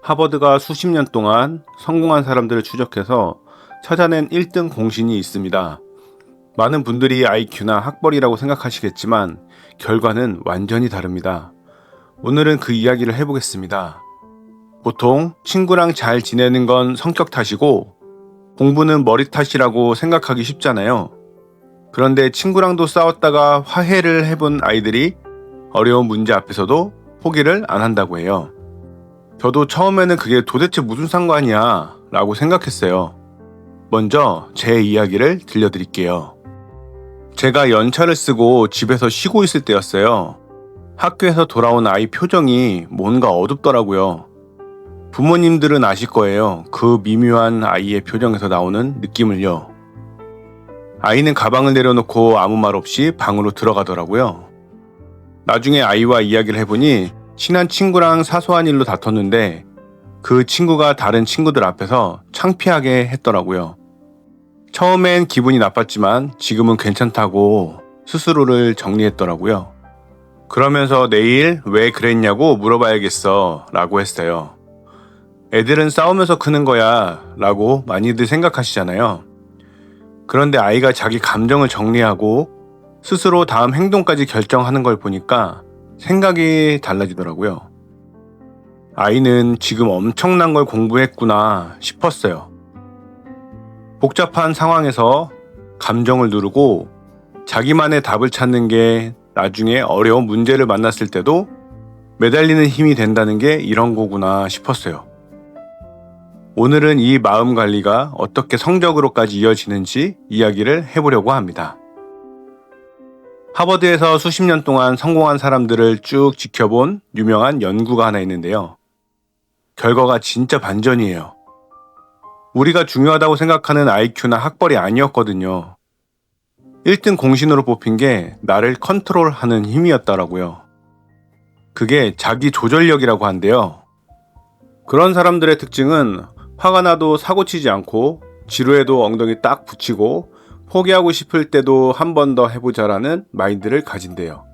하버드가 수십 년 동안 성공한 사람들을 추적해서 찾아낸 1등 공신이 있습니다. 많은 분들이 IQ나 학벌이라고 생각하시겠지만 결과는 완전히 다릅니다. 오늘은 그 이야기를 해보겠습니다. 보통 친구랑 잘 지내는 건 성격 탓이고 공부는 머리 탓이라고 생각하기 쉽잖아요. 그런데 친구랑도 싸웠다가 화해를 해본 아이들이 어려운 문제 앞에서도 포기를 안 한다고 해요. 저도 처음에는 그게 도대체 무슨 상관이야 라고 생각했어요. 먼저 제 이야기를 들려드릴게요. 제가 연차를 쓰고 집에서 쉬고 있을 때였어요. 학교에서 돌아온 아이 표정이 뭔가 어둡더라고요. 부모님들은 아실 거예요. 그 미묘한 아이의 표정에서 나오는 느낌을요. 아이는 가방을 내려놓고 아무 말 없이 방으로 들어가더라고요. 나중에 아이와 이야기를 해보니 친한 친구랑 사소한 일로 다퉜는데 그 친구가 다른 친구들 앞에서 창피하게 했더라고요. 처음엔 기분이 나빴지만 지금은 괜찮다고 스스로를 정리했더라고요. 그러면서 내일 왜 그랬냐고 물어봐야겠어 라고 했어요. 애들은 싸우면서 크는 거야 라고 많이들 생각하시잖아요. 그런데 아이가 자기 감정을 정리하고 스스로 다음 행동까지 결정하는 걸 보니까 생각이 달라지더라고요. 아이는 지금 엄청난 걸 공부했구나 싶었어요. 복잡한 상황에서 감정을 누르고 자기만의 답을 찾는 게 나중에 어려운 문제를 만났을 때도 매달리는 힘이 된다는 게 이런 거구나 싶었어요. 오늘은 이 마음 관리가 어떻게 성적으로까지 이어지는지 이야기를 해보려고 합니다. 하버드에서 수십 년 동안 성공한 사람들을 쭉 지켜본 유명한 연구가 하나 있는데요. 결과가 진짜 반전이에요. 우리가 중요하다고 생각하는 IQ나 학벌이 아니었거든요. 1등 공신으로 뽑힌 게 나를 컨트롤하는 힘이었더라고요. 그게 자기 조절력이라고 한대요. 그런 사람들의 특징은 화가 나도 사고치지 않고 지루해도 엉덩이 딱 붙이고 포기하고 싶을 때도 한 번 더 해보자라는 마인드를 가진대요.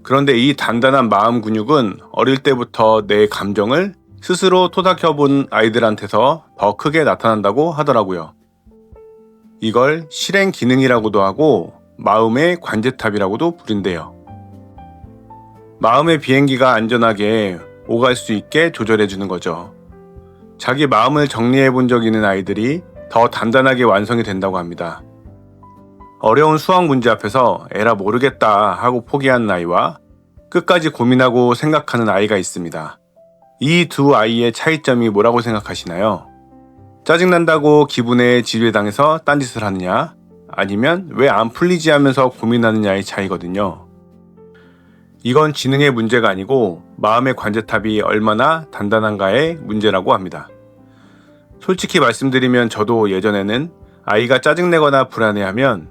그런데 이 단단한 마음 근육은 어릴 때부터 내 감정을 스스로 토닥여본 아이들한테서 더 크게 나타난다고 하더라고요. 이걸 실행 기능이라고도 하고 마음의 관제탑이라고도 부른대요. 마음의 비행기가 안전하게 오갈 수 있게 조절해주는 거죠. 자기 마음을 정리해 본 적 있는 아이들이 더 단단하게 완성이 된다고 합니다. 어려운 수학 문제 앞에서 에라 모르겠다 하고 포기하는 아이와 끝까지 고민하고 생각하는 아이가 있습니다. 이 두 아이의 차이점이 뭐라고 생각하시나요? 짜증난다고 기분에 지배당해서 딴짓을 하느냐? 아니면 왜 안 풀리지 하면서 고민하느냐의 차이거든요. 이건 지능의 문제가 아니고 마음의 관제탑이 얼마나 단단한가의 문제라고 합니다. 솔직히 말씀드리면 저도 예전에는 아이가 짜증내거나 불안해하면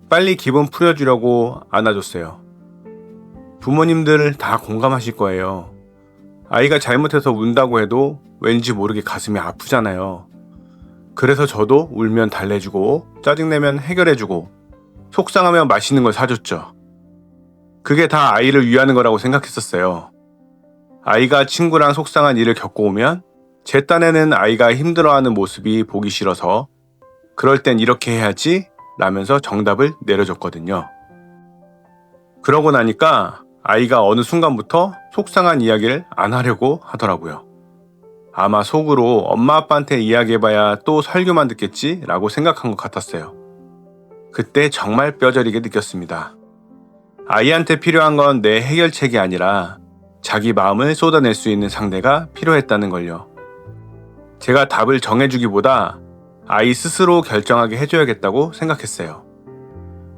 빨리 기분 풀어주려고 안아줬어요. 부모님들 다 공감하실 거예요. 아이가 잘못해서 운다고 해도 왠지 모르게 가슴이 아프잖아요. 그래서 저도 울면 달래주고 짜증내면 해결해주고 속상하면 맛있는 걸 사줬죠. 그게 다 아이를 위하는 거라고 생각했었어요. 아이가 친구랑 속상한 일을 겪고 오면 제 딴에는 아이가 힘들어하는 모습이 보기 싫어서 그럴 땐 이렇게 해야지 라면서 정답을 내려줬거든요. 그러고 나니까 아이가 어느 순간부터 속상한 이야기를 안 하려고 하더라고요. 아마 속으로 엄마 아빠한테 이야기해봐야 또 설교만 듣겠지 라고 생각한 것 같았어요. 그때 정말 뼈저리게 느꼈습니다. 아이한테 필요한 건 내 해결책이 아니라 자기 마음을 쏟아낼 수 있는 상대가 필요했다는 걸요. 제가 답을 정해주기보다 아이 스스로 결정하게 해줘야겠다고 생각했어요.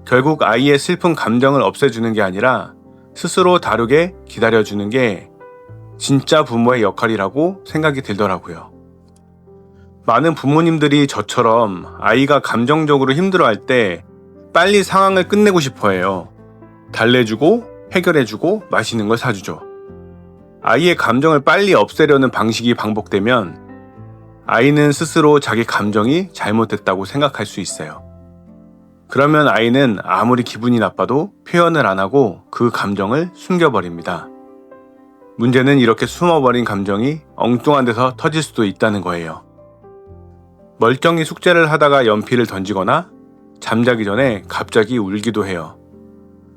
결국 아이의 슬픈 감정을 없애주는 게 아니라 스스로 다루게 기다려주는 게 진짜 부모의 역할이라고 생각이 들더라고요. 많은 부모님들이 저처럼 아이가 감정적으로 힘들어할 때 빨리 상황을 끝내고 싶어 해요. 달래주고 해결해주고 맛있는 걸 사주죠. 아이의 감정을 빨리 없애려는 방식이 반복되면 아이는 스스로 자기 감정이 잘못됐다고 생각할 수 있어요. 그러면 아이는 아무리 기분이 나빠도 표현을 안 하고 그 감정을 숨겨버립니다. 문제는 이렇게 숨어버린 감정이 엉뚱한 데서 터질 수도 있다는 거예요. 멀쩡히 숙제를 하다가 연필을 던지거나 잠자기 전에 갑자기 울기도 해요.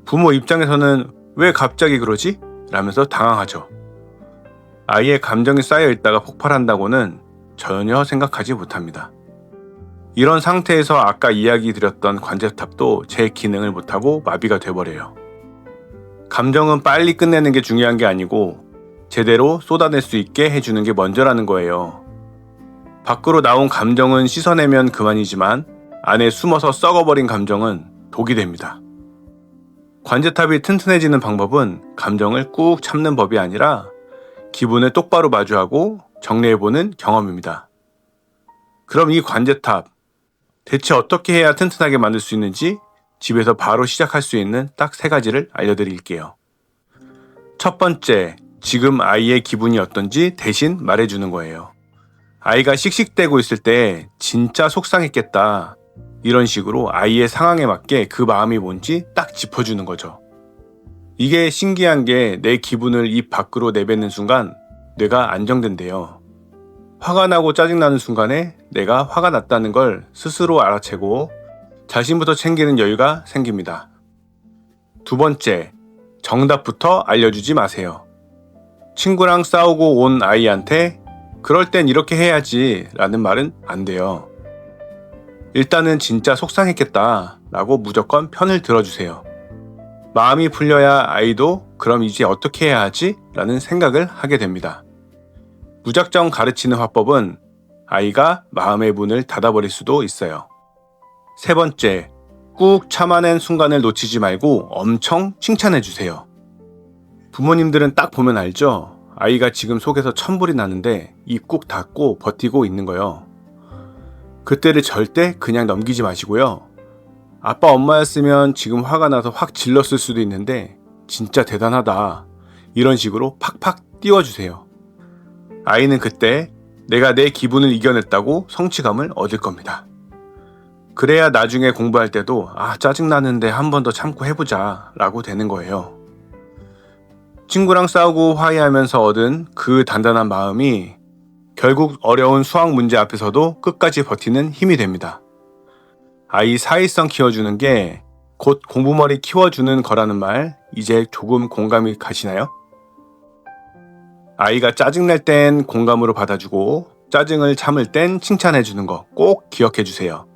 부모 입장에서는 왜 갑자기 그러지? 라면서 당황하죠. 아이의 감정이 쌓여 있다가 폭발한다고는 전혀 생각하지 못합니다. 이런 상태에서 아까 이야기 드렸던 관제탑도 제 기능을 못하고 마비가 돼버려요. 감정은 빨리 끝내는 게 중요한 게 아니고 제대로 쏟아낼 수 있게 해주는 게 먼저라는 거예요. 밖으로 나온 감정은 씻어내면 그만이지만 안에 숨어서 썩어버린 감정은 독이 됩니다. 관제탑이 튼튼해지는 방법은 감정을 꾹 참는 법이 아니라 기분을 똑바로 마주하고 정리해보는 경험입니다. 그럼 이 관제탑, 대체 어떻게 해야 튼튼하게 만들 수 있는지 집에서 바로 시작할 수 있는 딱 3가지를 알려드릴게요. 첫 번째, 지금 아이의 기분이 어떤지 대신 말해주는 거예요. 아이가 씩씩대고 있을 때 진짜 속상했겠다. 이런 식으로 아이의 상황에 맞게 그 마음이 뭔지 딱 짚어주는 거죠. 이게 신기한 게 내 기분을 입 밖으로 내뱉는 순간 뇌가 안정된대요. 화가 나고 짜증나는 순간에 내가 화가 났다는 걸 스스로 알아채고 자신부터 챙기는 여유가 생깁니다. 두 번째, 정답부터 알려주지 마세요. 친구랑 싸우고 온 아이한테 그럴 땐 이렇게 해야지 라는 말은 안 돼요. 일단은 진짜 속상했겠다 라고 무조건 편을 들어주세요. 마음이 풀려야 아이도 그럼 이제 어떻게 해야 하지? 라는 생각을 하게 됩니다. 무작정 가르치는 화법은 아이가 마음의 문을 닫아버릴 수도 있어요. 세 번째, 꾹 참아낸 순간을 놓치지 말고 엄청 칭찬해주세요. 부모님들은 딱 보면 알죠? 아이가 지금 속에서 천불이 나는데 입 꾹 닫고 버티고 있는 거요. 그때를 절대 그냥 넘기지 마시고요. 아빠 엄마였으면 지금 화가 나서 확 질렀을 수도 있는데 진짜 대단하다. 이런 식으로 팍팍 띄워주세요. 아이는 그때 내가 내 기분을 이겨냈다고 성취감을 얻을 겁니다. 그래야 나중에 공부할 때도 짜증나는데 한 번 더 참고 해보자 라고 되는 거예요. 친구랑 싸우고 화해하면서 얻은 그 단단한 마음이 결국 어려운 수학 문제 앞에서도 끝까지 버티는 힘이 됩니다. 아이 사회성 키워주는 게 곧 공부머리 키워주는 거라는 말 이제 조금 공감이 가시나요? 아이가 짜증날 땐 공감으로 받아주고 짜증을 참을 땐 칭찬해주는 거 꼭 기억해주세요.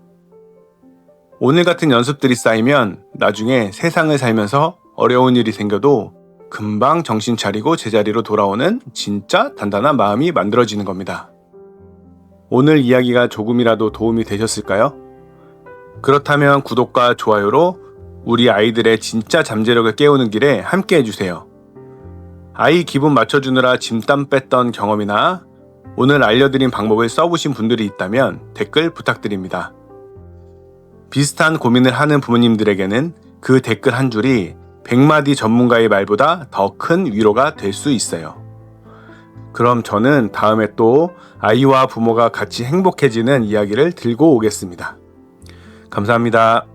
오늘 같은 연습들이 쌓이면 나중에 세상을 살면서 어려운 일이 생겨도 금방 정신 차리고 제자리로 돌아오는 진짜 단단한 마음이 만들어지는 겁니다. 오늘 이야기가 조금이라도 도움이 되셨을까요? 그렇다면 구독과 좋아요로 우리 아이들의 진짜 잠재력을 깨우는 길에 함께 해주세요. 아이 기분 맞춰주느라 짐땀 뺐던 경험이나 오늘 알려드린 방법을 써보신 분들이 있다면 댓글 부탁드립니다. 비슷한 고민을 하는 부모님들에게는 그 댓글 한 줄이 100마디 전문가의 말보다 더 큰 위로가 될 수 있어요. 그럼 저는 다음에 또 아이와 부모가 같이 행복해지는 이야기를 들고 오겠습니다. 감사합니다.